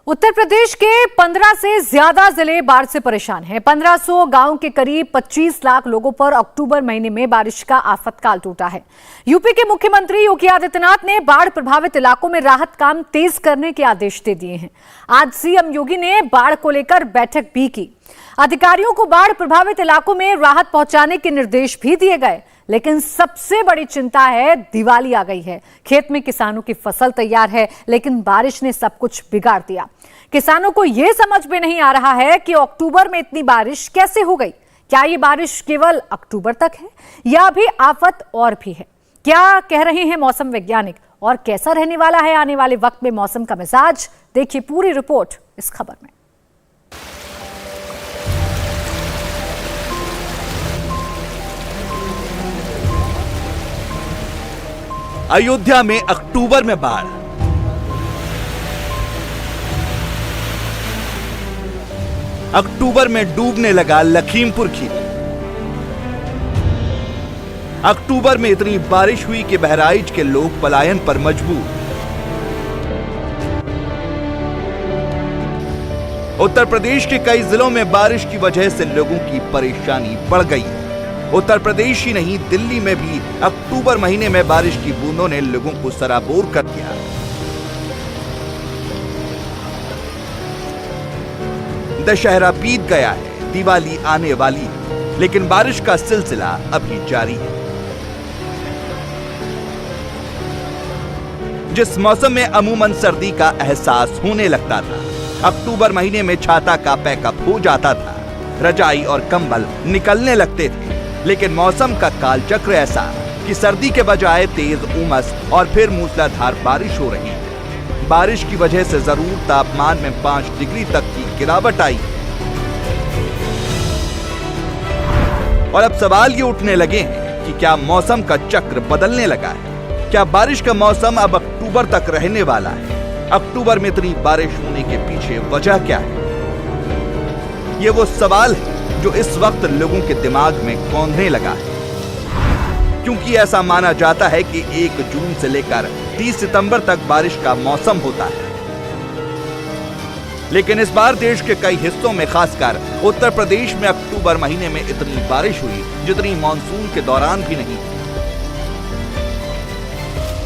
उत्तर प्रदेश के 15 से ज्यादा जिले बाढ़ से परेशान हैं। 1500 गांव के करीब 25 लाख लोगों पर अक्टूबर महीने में बारिश का आफतकाल टूटा है। यूपी के मुख्यमंत्री योगी आदित्यनाथ ने बाढ़ प्रभावित इलाकों में राहत काम तेज करने के आदेश दे दिए हैं। आज सीएम योगी ने बाढ़ को लेकर बैठक भी की। अधिकारियों को बाढ़ प्रभावित इलाकों में राहत पहुंचाने के निर्देश भी दिए गए। लेकिन सबसे बड़ी चिंता है, दिवाली आ गई है। खेत में किसानों की फसल तैयार है, लेकिन बारिश ने सब कुछ बिगाड़ दिया। किसानों को यह समझ में नहीं आ रहा है कि अक्टूबर में इतनी बारिश कैसे हो गई। क्या ये बारिश केवल अक्टूबर तक है या भी आफत और भी है? क्या कह रहे हैं मौसम वैज्ञानिक और कैसा रहने वाला है आने वाले वक्त में मौसम का मिजाज? देखिए पूरी रिपोर्ट इस खबर में। अयोध्या में अक्टूबर में बाढ़। अक्टूबर में डूबने लगा लखीमपुर खीरी। अक्टूबर में इतनी बारिश हुई कि बहराइच के लोग पलायन पर मजबूर। उत्तर प्रदेश के कई जिलों में बारिश की वजह से लोगों की परेशानी बढ़ गई है। उत्तर प्रदेश ही नहीं, दिल्ली में भी अक्टूबर महीने में बारिश की बूंदों ने लोगों को सराबोर कर दिया। दशहरा बीत गया है, दिवाली आने वाली है, लेकिन बारिश का सिलसिला अभी जारी है। जिस मौसम में अमूमन सर्दी का एहसास होने लगता था, अक्टूबर महीने में छाता का पैकअप हो जाता था, रजाई और कंबल निकलने लगते थे। लेकिन मौसम का कालचक्र ऐसा कि सर्दी के बजाय तेज उमस और फिर मूसलाधार बारिश हो रही है। बारिश की वजह से जरूर तापमान में 5 डिग्री तक की गिरावट आई है। और अब सवाल ये उठने लगे हैं कि क्या मौसम का चक्र बदलने लगा है? क्या बारिश का मौसम अब अक्टूबर तक रहने वाला है? अक्टूबर में इतनी बारिश होने के पीछे वजह क्या है? ये वो सवाल है जो इस वक्त लोगों के दिमाग में कौंधने लगा है, क्योंकि ऐसा माना जाता है कि 1 जून से लेकर 30 सितंबर तक बारिश का मौसम होता है। लेकिन इस बार देश के कई हिस्सों में, खासकर उत्तर प्रदेश में अक्टूबर महीने में इतनी बारिश हुई जितनी मानसून के दौरान भी नहीं।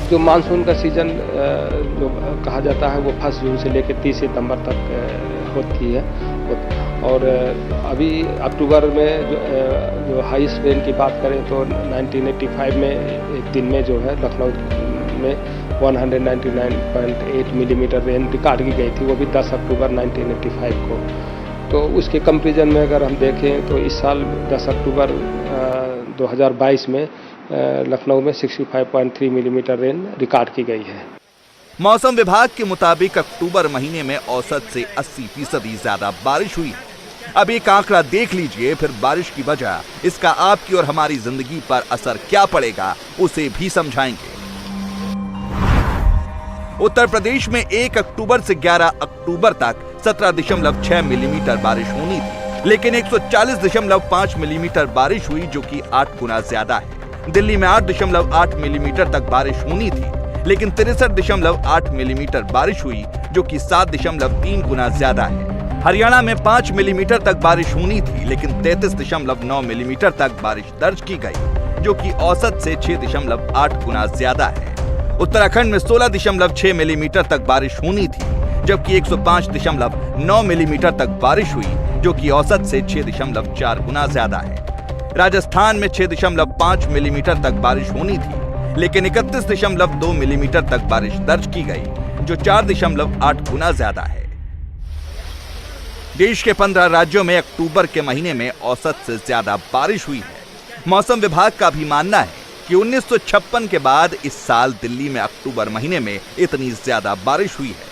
जो मानसून का सीजन जो कहा जाता है वो 1 जून से लेकर 30 सितंबर तक होती है। और अभी अक्टूबर में जो हाईएस्ट रेन की बात करें तो 1985 में एक दिन में जो है लखनऊ में 199.8 मिलीमीटर रेन रिकॉर्ड की गई थी, वो भी 10 अक्टूबर 1985 को। तो उसके कंपैरिजन में अगर हम देखें तो इस साल 10 अक्टूबर 2022 में लखनऊ में 65.3 मिलीमीटर रेन रिकॉर्ड की गई है। मौसम विभाग के मुताबिक अक्टूबर महीने में औसत से 80% ज्यादा बारिश हुई है। अब एक आंकड़ा देख लीजिए, फिर बारिश की वजह, इसका आपकी और हमारी जिंदगी पर असर क्या पड़ेगा उसे भी समझाएंगे। उत्तर प्रदेश में 1 अक्टूबर से 11 अक्टूबर तक 17.6 मिलीमीटर बारिश होनी थी, लेकिन 140.5 मिलीमीटर बारिश हुई, जो कि 8 गुना ज्यादा है। दिल्ली में 8.8 मिलीमीटर तक बारिश होनी थी, लेकिन 63.8 मिलीमीटर बारिश हुई, जो कि 7.3 गुना ज्यादा है। हरियाणा में 5 मिलीमीटर तक बारिश होनी थी, लेकिन 33.9 मिलीमीटर तक बारिश दर्ज की गई, जो कि औसत से 6.8 गुना ज्यादा है। उत्तराखंड में 16.6 मिलीमीटर तक बारिश होनी थी, जबकि 105.9 मिलीमीटर तक बारिश हुई, जो कि औसत से 6.4 गुना ज्यादा है। राजस्थान में 6.5 मिलीमीटर तक बारिश होनी थी, लेकिन 31.2 मिलीमीटर तक बारिश दर्ज की गई, जो 4.8 गुना ज्यादा है। देश के 15 राज्यों में अक्टूबर के महीने में औसत से ज्यादा बारिश हुई है। मौसम विभाग का भी मानना है कि 1956 के बाद इस साल दिल्ली में अक्टूबर महीने में इतनी ज्यादा बारिश हुई है।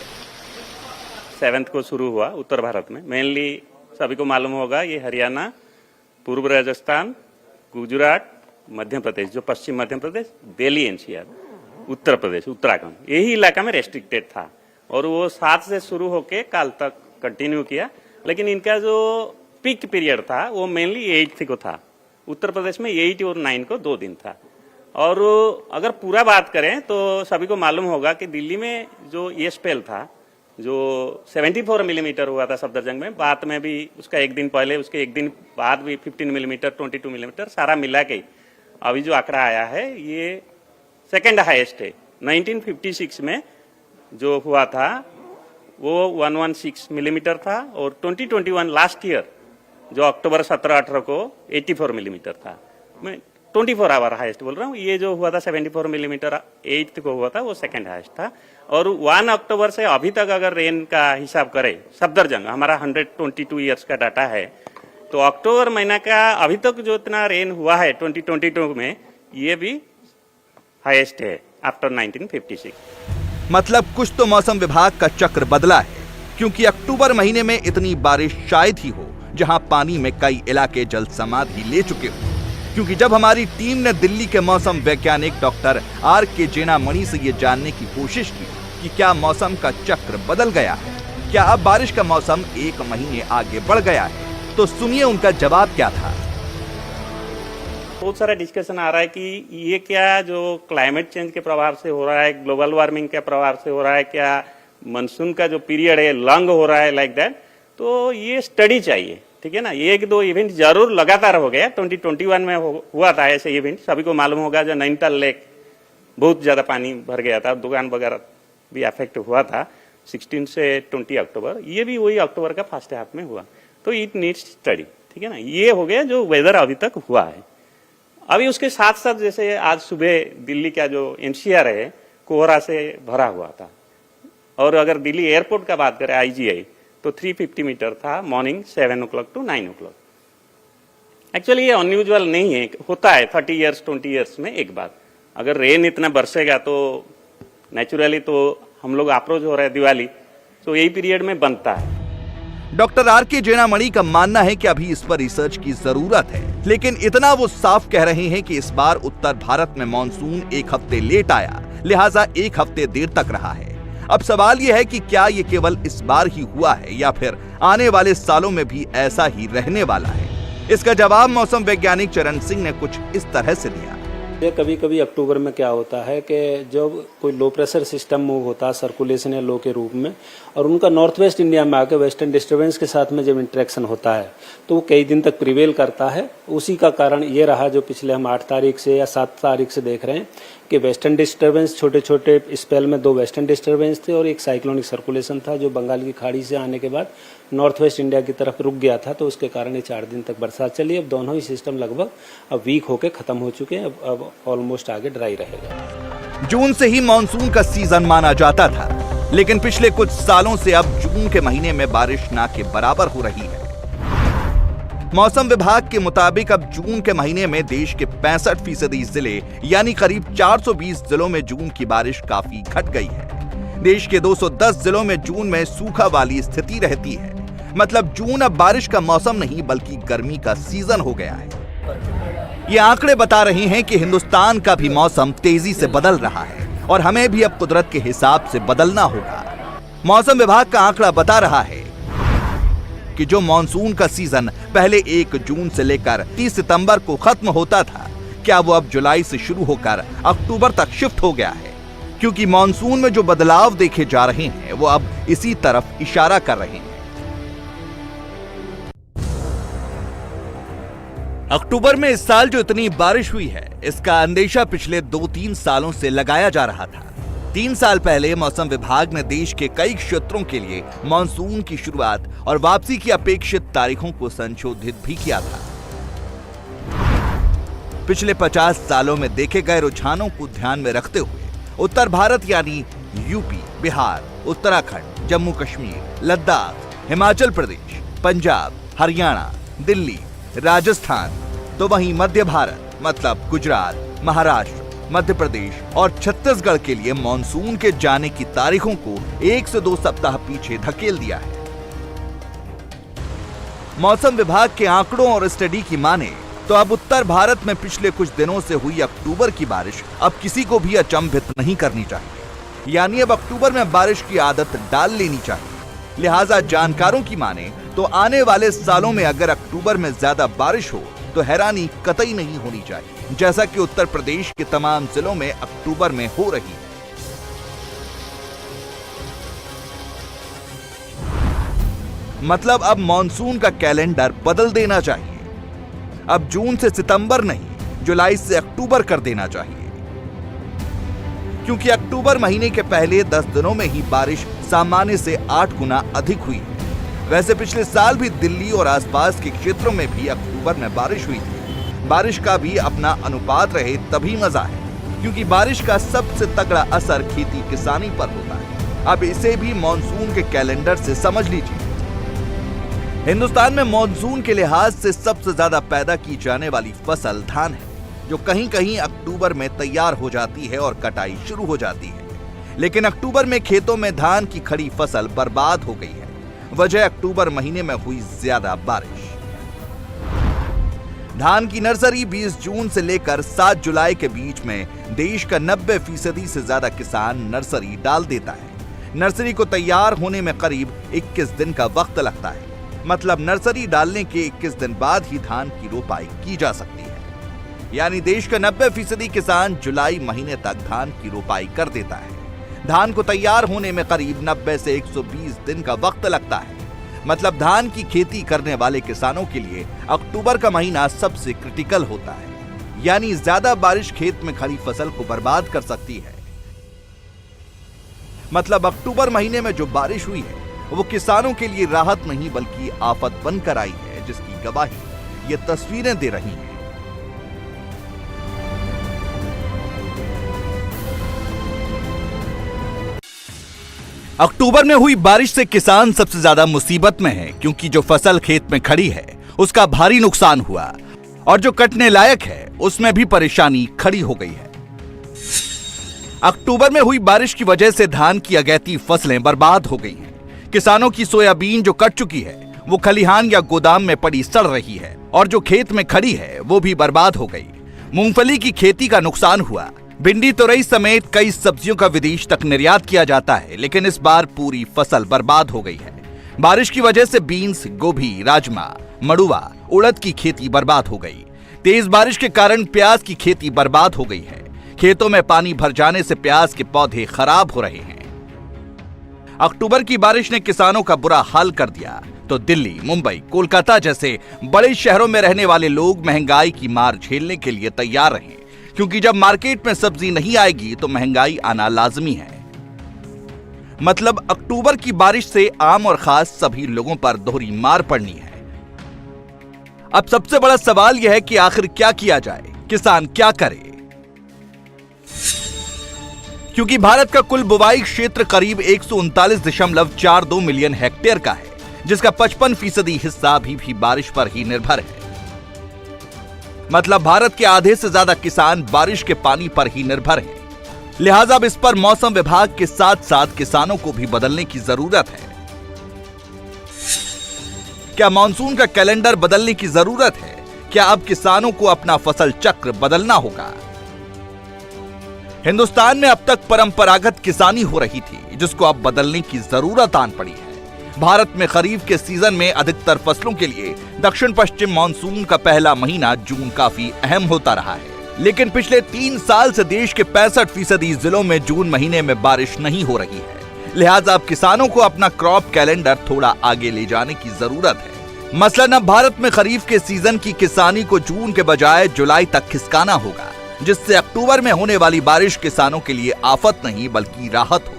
7 को शुरू हुआ उत्तर भारत में, मेनली सभी को मालूम होगा ये हरियाणा, पूर्व राजस्थान, गुजरात, मध्य प्रदेश, जो पश्चिम मध्य प्रदेश, दिल्ली एनसीआर, उत्तर प्रदेश, उत्तराखंड, यही इलाका में रेस्ट्रिक्टेड था। और वो 7 से शुरू होके कल तक कंटिन्यू किया। लेकिन इनका जो पीक पीरियड था वो मेनली 8 को था। उत्तर प्रदेश में 8 और 9 को 2 दिन था। और अगर पूरा बात करें तो सभी को मालूम होगा कि दिल्ली में जो ये स्पेल था जो 74 मिलीमीटर हुआ था सफदरजंग में, बाद में भी उसका एक दिन पहले, उसके एक दिन बाद भी 15 मिलीमीटर, 22 मिलीमीटर, सारा मिला के अभी जो आंकड़ा आया है ये सेकंड हाईएस्ट है। 1956 में जो हुआ था वो 116 मिलीमीटर था, और 2021 लास्ट ईयर जो अक्टूबर 17-18 को 84 मिलीमीटर था। मैं 24 आवर हाईएस्ट बोल रहा हूँ। ये जो हुआ था 74 मिलीमीटर 8th को हुआ था, वो सेकंड हाईएस्ट था। और 1 अक्टूबर से अभी तक अगर रेन का हिसाब करें, सफदरजंग हमारा 122 ईयर्स का डाटा है, तो अक्टूबर महीना का अभी तक जो इतना रेन हुआ है 2022 में, ये भी हाईएस्ट है आफ्टर 1956। मतलब कुछ तो मौसम विभाग का चक्र बदला है, क्योंकि अक्टूबर महीने में इतनी बारिश शायद ही हो जहां पानी में कई इलाके जल समाधि ले चुके हो। क्योंकि जब हमारी टीम ने दिल्ली के मौसम वैज्ञानिक डॉक्टर R.K. जेनामणि से ये जानने की कोशिश की कि क्या मौसम का चक्र बदल गया है, क्या अब बारिश का मौसम 1 महीने आगे बढ़ गया है, तो सुनिए उनका जवाब क्या था। बहुत सारा डिस्कशन आ रहा है कि ये क्या जो क्लाइमेट चेंज के प्रभाव से हो रहा है, ग्लोबल वार्मिंग के प्रभाव से हो रहा है, क्या मानसून का जो पीरियड है लॉन्ग हो रहा है, लाइक दैट। तो ये स्टडी चाहिए, ठीक है ना। 1-2 इवेंट जरूर लगातार हो गया। 2021 में हुआ था ऐसे इवेंट, सभी को मालूम होगा, जो नैनीताल लेक बहुत ज्यादा पानी भर गया था, दुकान वगैरह भी अफेक्ट हुआ था 16 से 20 अक्टूबर। ये भी वही अक्टूबर का फर्स्ट हाफ में हुआ। तो इट नीड्स स्टडी, ठीक है ना। ये हो गया जो वेदर अभी तक हुआ है। अभी उसके साथ साथ जैसे आज सुबह दिल्ली का जो NCR है कोहरा से भरा हुआ था, और अगर दिल्ली एयरपोर्ट का बात करें IGI, तो 350 मीटर था morning 7 o'clock to 9 o'clock। Actually ये अनयूजुअल नहीं है, होता है 30 ईयर्स 20 ईयर्स में एक बार। अगर रेन इतना बरसेगा तो नेचुरली तो हम लोग अप्रोच हो रहे हैं दिवाली, तो यही पीरियड में बनता है। Doctor R.K. जेनामणि का मानना है कि अभी इस पर रिसर्च की जरूरत है, लेकिन इतना वो साफ कह रहे हैं कि इस बार उत्तर भारत में मॉनसून 1 हफ्ते लेट आया, लिहाजा 1 हफ्ते देर तक रहा है। अब सवाल यह है कि क्या ये केवल इस बार ही हुआ है या फिर आने वाले सालों में भी ऐसा ही रहने वाला है। इसका जवाब मौसम वैज्ञानिक चरण सिंह ने कुछ इस तरह से दिया। ये कभी कभी अक्टूबर में क्या होता है कि जब कोई लो प्रेशर सिस्टम मूव होता है सर्कुलेशन या लो के रूप में, और उनका नॉर्थ वेस्ट इंडिया में आके वेस्टर्न डिस्टर्बेंस के साथ में जब इंटरेक्शन होता है तो वो कई दिन तक प्रिवेल करता है। उसी का कारण ये रहा जो पिछले हम 8 तारीख से या 7 तारीख से देख रहे हैं कि वेस्टर्न डिस्टर्बेंस, छोटे छोटे स्पेल में 2 वेस्टर्न डिस्टर्बेंस थे और एक साइक्लोनिक सर्कुलेशन था जो बंगाल की खाड़ी से आने के बाद नॉर्थ वेस्ट इंडिया की तरफ रुक गया था। तो उसके कारण ये 4 दिन तक बरसात चली। अब दोनों ही सिस्टम लगभग अब वीक होके खत्म हो चुके हैं। अब ऑलमोस्ट आगे ड्राई रहेगा। जून से ही मानसून का सीजन माना जाता था, लेकिन पिछले कुछ सालों से अब जून के महीने में बारिश ना के बराबर हो रही है। मौसम विभाग के मुताबिक अब जून के महीने में देश के 65% जिले यानी करीब 420 जिलों में जून की बारिश काफी घट गई है। देश के 210 जिलों में जून में सूखा वाली स्थिति रहती है। मतलब जून अब बारिश का मौसम नहीं बल्कि गर्मी का सीजन हो गया है। ये आंकड़े बता रहे हैं कि हिंदुस्तान का भी मौसम तेजी से बदल रहा है और हमें भी अब कुदरत के हिसाब से बदलना होगा। मौसम विभाग का आंकड़ा बता रहा है कि जो मॉनसून का सीजन पहले 1 जून से लेकर 30 सितंबर को खत्म होता था, क्या वो अब जुलाई से शुरू होकर अक्टूबर तक शिफ्ट हो गया है। क्योंकि मॉनसून में जो बदलाव देखे जा रहे हैं वो अब इसी तरफ इशारा कर रहे हैं। अक्टूबर में इस साल जो इतनी बारिश हुई है, इसका अंदेशा पिछले 2-3 सालों से लगाया जा रहा था। 3 साल पहले मौसम विभाग ने देश के कई क्षेत्रों के लिए मॉनसून की शुरुआत और वापसी की अपेक्षित तारीखों को संशोधित भी किया था। पिछले 50 सालों में देखे गए रुझानों को ध्यान में रखते हुए उत्तर भारत यानी यूपी, बिहार, उत्तराखंड, जम्मू कश्मीर, लद्दाख, हिमाचल प्रदेश, पंजाब, हरियाणा, दिल्ली, राजस्थान, तो वहीं मध्य भारत मतलब गुजरात, महाराष्ट्र, मध्य प्रदेश और छत्तीसगढ़ के लिए मॉनसून के जाने की तारीखों को 1 से 2 सप्ताह पीछे धकेल दिया है। मौसम विभाग के आंकड़ों और स्टडी की माने तो अब उत्तर भारत में पिछले कुछ दिनों से हुई अक्टूबर की बारिश अब किसी को भी अचंभित नहीं करनी चाहिए। यानी अब अक्टूबर में बारिश की आदत डाल लेनी चाहिए। लिहाजा जानकारों की माने तो आने वाले सालों में अगर अक्टूबर में ज्यादा बारिश हो तो हैरानी कतई नहीं होनी चाहिए, जैसा कि उत्तर प्रदेश के तमाम जिलों में अक्टूबर में हो रही है। मतलब अब मॉनसून का कैलेंडर बदल देना चाहिए। अब जून से सितंबर नहीं, जुलाई से अक्टूबर कर देना चाहिए, क्योंकि अक्टूबर महीने के पहले 10 दिनों में ही बारिश सामान्य से 8 गुना अधिक हुई है। वैसे पिछले साल भी दिल्ली और आसपास के क्षेत्रों में भी अक्टूबर में बारिश हुई थी। बारिश का भी अपना अनुपात रहे तभी मजा है, क्योंकि बारिश का सबसे तगड़ा असर खेती किसानी पर होता है। अब इसे भी मॉनसून के कैलेंडर से समझ लीजिए। हिंदुस्तान में मॉनसून के लिहाज से सबसे ज्यादा पैदा की जाने वाली फसल धान है, जो कहीं कहीं अक्टूबर में तैयार हो जाती है और कटाई शुरू हो जाती है। लेकिन अक्टूबर में खेतों में धान की खड़ी फसल बर्बाद हो गई है। वजह अक्टूबर महीने में हुई ज्यादा बारिश। धान की नर्सरी 20 जून से लेकर 7 जुलाई के बीच में देश का 90% से ज्यादा किसान नर्सरी डाल देता है। नर्सरी को तैयार होने में करीब 21 दिन का वक्त लगता है। मतलब नर्सरी डालने के 21 दिन बाद ही धान की रोपाई की जा सकती है। यानी देश का 90% किसान जुलाई महीने तक धान की रोपाई कर देता है। धान को तैयार होने में करीब 90 से 120 दिन का वक्त लगता है। मतलब धान की खेती करने वाले किसानों के लिए अक्टूबर का महीना सबसे क्रिटिकल होता है। यानी ज्यादा बारिश खेत में खड़ी फसल को बर्बाद कर सकती है। मतलब अक्टूबर महीने में जो बारिश हुई है वो किसानों के लिए राहत नहीं बल्कि आफत बनकर आई है, जिसकी गवाही ये तस्वीरें दे रही हैं। अक्टूबर में हुई बारिश से किसान सबसे ज्यादा मुसीबत में है, क्योंकि जो फसल खेत में खड़ी है उसका भारी नुकसान हुआ और जो कटने लायक है उसमें भी परेशानी खड़ी हो गई है। अक्टूबर में हुई बारिश की वजह से धान की अगैती फसलें बर्बाद हो गई हैं। किसानों की सोयाबीन जो कट चुकी है वो खलिहान या गोदाम में पड़ी सड़ रही है और जो खेत में खड़ी है वो भी बर्बाद हो गई। मूंगफली की खेती का नुकसान हुआ। भिंडी, तोरई समेत कई सब्जियों का विदेश तक निर्यात किया जाता है, लेकिन इस बार पूरी फसल बर्बाद हो गई है। बारिश की वजह से बीन्स, गोभी, राजमा, मड़ुआ, उड़द की खेती बर्बाद हो गई। तेज बारिश के कारण प्याज की खेती बर्बाद हो गई है। खेतों में पानी भर जाने से प्याज के पौधे खराब हो रहे हैं। अक्टूबर की बारिश ने किसानों का बुरा हाल कर दिया तो दिल्ली, मुंबई, कोलकाता जैसे बड़े शहरों में रहने वाले लोग महंगाई की मार झेलने के लिए तैयार रहे, क्योंकि जब मार्केट में सब्जी नहीं आएगी तो महंगाई आना लाजमी है। मतलब अक्टूबर की बारिश से आम और खास सभी लोगों पर दोहरी मार पड़नी है। अब सबसे बड़ा सवाल यह है कि आखिर क्या किया जाए, किसान क्या करे? क्योंकि भारत का कुल बुवाई क्षेत्र करीब 139.42 मिलियन हेक्टेयर का है, जिसका 55% हिस्सा अभी भी बारिश पर ही निर्भर है। मतलब भारत के आधे से ज्यादा किसान बारिश के पानी पर ही निर्भर हैं। लिहाजा अब इस पर मौसम विभाग के साथ साथ किसानों को भी बदलने की जरूरत है। क्या मॉनसून का कैलेंडर बदलने की जरूरत है? क्या अब किसानों को अपना फसल चक्र बदलना होगा? हिंदुस्तान में अब तक परंपरागत किसानी हो रही थी, जिसको अब बदलने की जरूरत आन पड़ी है। भारत में खरीफ के सीजन में अधिकतर फसलों के लिए दक्षिण पश्चिम मानसून का पहला महीना जून काफी अहम होता रहा है। लेकिन पिछले 3 साल से देश के 65% जिलों में जून महीने में बारिश नहीं हो रही है। लिहाजा अब किसानों को अपना क्रॉप कैलेंडर थोड़ा आगे ले जाने की जरूरत है। मसलन अब भारत में खरीफ के सीजन की किसानी को जून के बजाय जुलाई तक खिसकाना होगा, जिससे अक्टूबर में होने वाली बारिश किसानों के लिए आफत नहीं बल्कि राहत हो।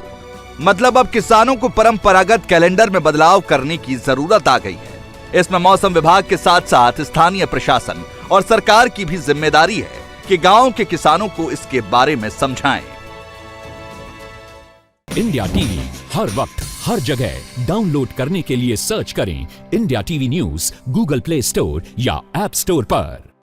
मतलब अब किसानों को परंपरागत कैलेंडर में बदलाव करने की जरूरत आ गई है। इसमें मौसम विभाग के साथ साथ स्थानीय प्रशासन और सरकार की भी जिम्मेदारी है कि गांव के किसानों को इसके बारे में समझाएं। इंडिया टीवी हर वक्त हर जगह डाउनलोड करने के लिए सर्च करें India TV news Google play store या ऐप स्टोर पर।